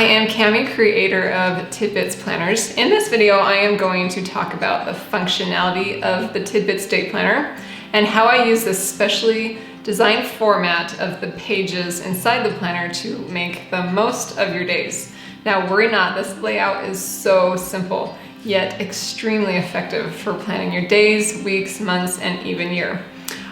I am Cami, creator of Tidbits Planners. In this video, I am going to talk about the functionality of the Tidbits Day Planner and how I use this specially designed format of the pages inside the planner to make the most of your days. Now, worry not, this layout is so simple, yet extremely effective for planning your days, weeks, months, and even year.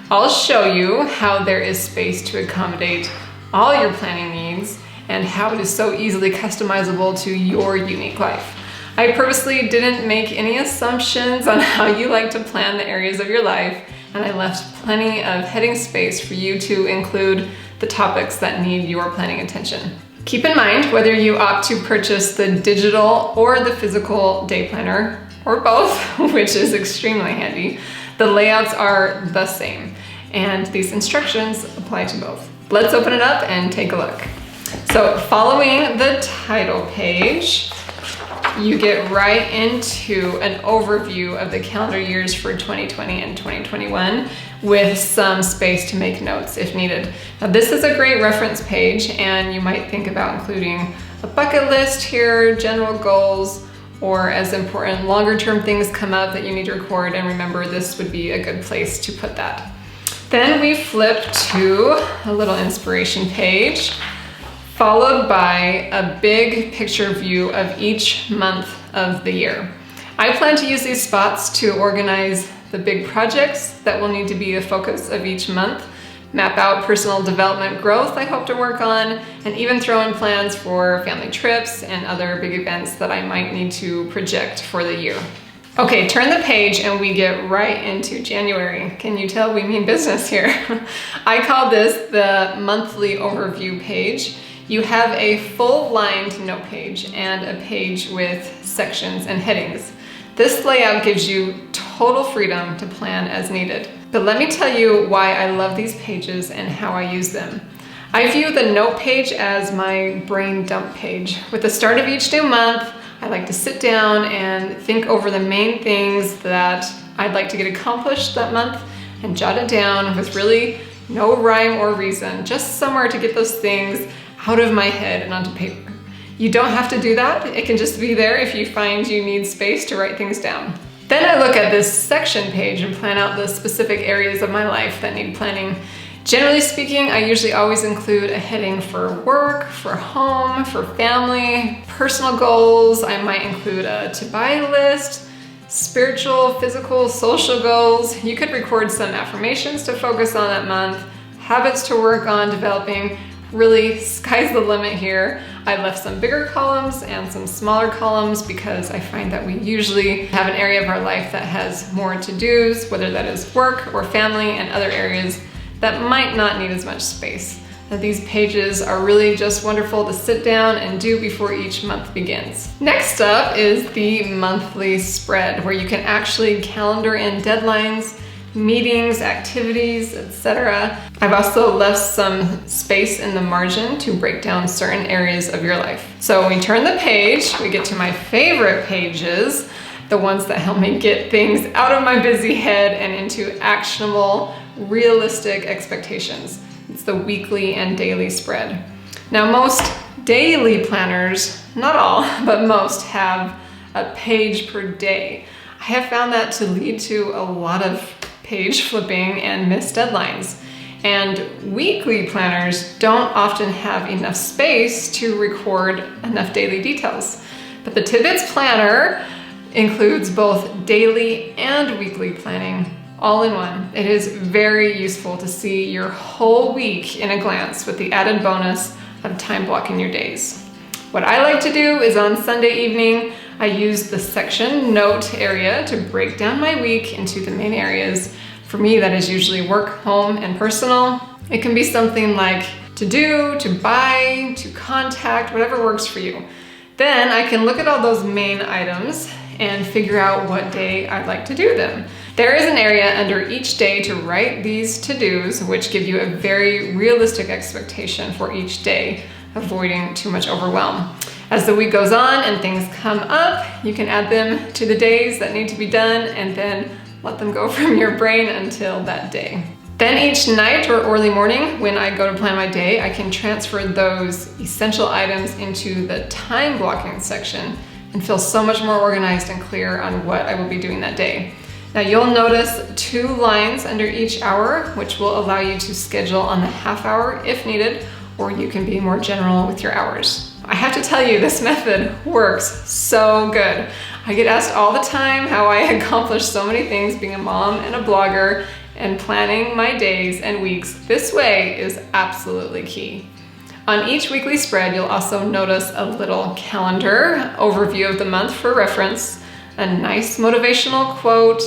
I'll show you how there is space to accommodate all your planning needs and how it is so easily customizable to your unique life. I purposely didn't make any assumptions on how you like to plan the areas of your life, and I left plenty of heading space for you to include the topics that need your planning attention. Keep in mind, whether you opt to purchase the digital or the physical day planner, or both, which is extremely handy, the layouts are the same, and these instructions apply to both. Let's open it up and take a look. So following the title page, you get right into an overview of the calendar years for 2020 and 2021 with some space to make notes if needed. Now, this is a great reference page, and you might think about including a bucket list here, general goals, or as important longer term things come up that you need to record, and remember this would be a good place to put that. Then we flip to a little inspiration page, followed by a big picture view of each month of the year. I plan to use these spots to organize the big projects that will need to be the focus of each month, map out personal development growth I hope to work on, and even throw in plans for family trips and other big events that I might need to project for the year. Okay, turn the page and we get right into January. Can you tell we mean business here? I call this the monthly overview page. You have a full lined note page and a page with sections and headings. This layout gives you total freedom to plan as needed. But let me tell you why I love these pages and how I use them. I view the note page as my brain dump page. With the start of each new month, I like to sit down and think over the main things that I'd like to get accomplished that month and jot it down with really no rhyme or reason, just somewhere to get those things out of my head and onto paper. You don't have to do that. It can just be there if you find you need space to write things down. Then I look at this section page and plan out the specific areas of my life that need planning. Generally speaking, I usually always include a heading for work, for home, for family, personal goals. I might include a to-buy list, spiritual, physical, social goals. You could record some affirmations to focus on that month, habits to work on developing. Really, sky's the limit here. I left some bigger columns and some smaller columns because I find that we usually have an area of our life that has more to-dos, whether that is work or family and other areas that might not need as much space. Now, these pages are really just wonderful to sit down and do before each month begins. Next up is the monthly spread, where you can actually calendar in deadlines, meetings, activities, etc. I've also left some space in the margin to break down certain areas of your life. So when we turn the page, we get to my favorite pages, the ones that help me get things out of my busy head and into actionable, realistic expectations. It's the weekly and daily spread. Now, most daily planners, not all, but most have a page per day. I have found that to lead to a lot of page flipping and missed deadlines. And weekly planners don't often have enough space to record enough daily details. But the Tidbits Planner includes both daily and weekly planning all in one. It is very useful to see your whole week in a glance with the added bonus of time blocking your days. What I like to do is on Sunday evening, I use the section note area to break down my week into the main areas. For me, that is usually work, home, and personal. It can be something like to do, to buy, to contact, whatever works for you. Then I can look at all those main items and figure out what day I'd like to do them. There is an area under each day to write these to-dos, which give you a very realistic expectation for each day, avoiding too much overwhelm. As the week goes on and things come up, you can add them to the days that need to be done and then let them go from your brain until that day. Then each night or early morning when I go to plan my day, I can transfer those essential items into the time blocking section and feel so much more organized and clear on what I will be doing that day. Now you'll notice 2 lines under each hour, which will allow you to schedule on the half hour if needed, or you can be more general with your hours. I have to tell you, this method works so good. I get asked all the time how I accomplish so many things being a mom and a blogger, and planning my days and weeks this way is absolutely key. On each weekly spread, you'll also notice a little calendar overview of the month for reference, a nice motivational quote,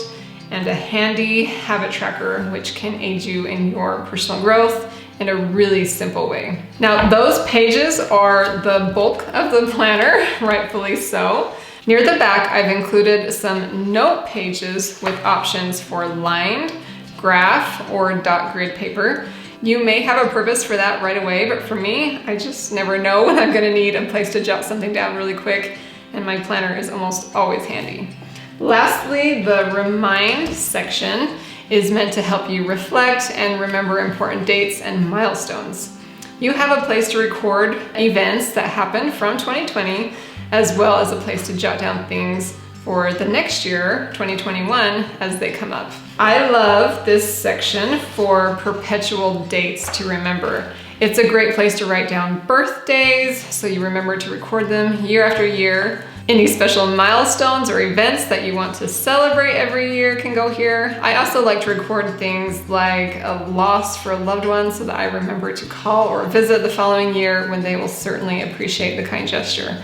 and a handy habit tracker, which can aid you in your personal growth in a really simple way. Now, those pages are the bulk of the planner, rightfully so. Near the back, I've included some note pages with options for lined, graph, or dot grid paper. You may have a purpose for that right away, but for me, I just never know when I'm gonna need a place to jot something down really quick, and my planner is almost always handy. Lastly, the remind section is meant to help you reflect and remember important dates and milestones. You have a place to record events that happened from 2020, as well as a place to jot down things for the next year, 2021, as they come up. I love this section for perpetual dates to remember. It's a great place to write down birthdays, so you remember to record them year after year. Any special milestones or events that you want to celebrate every year can go here. I also like to record things like a loss for a loved one so that I remember to call or visit the following year when they will certainly appreciate the kind gesture.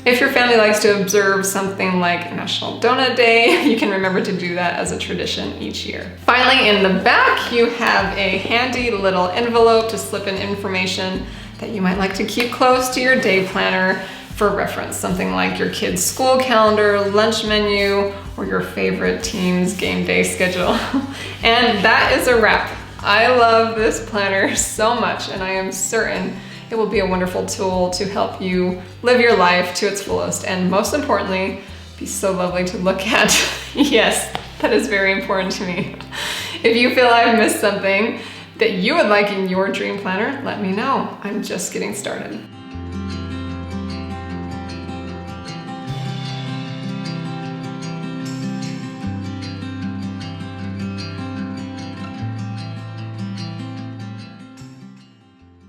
If your family likes to observe something like National Donut Day, you can remember to do that as a tradition each year. Finally, in the back, you have a handy little envelope to slip in information that you might like to keep close to your day planner for reference. Something like your kid's school calendar, lunch menu, or your favorite team's game day schedule. And that is a wrap. I love this planner so much, and I am certain it will be a wonderful tool to help you live your life to its fullest, and most importantly, be so lovely to look at. Yes, that is very important to me. If you feel I've missed something that you would like in your dream planner, let me know. I'm just getting started.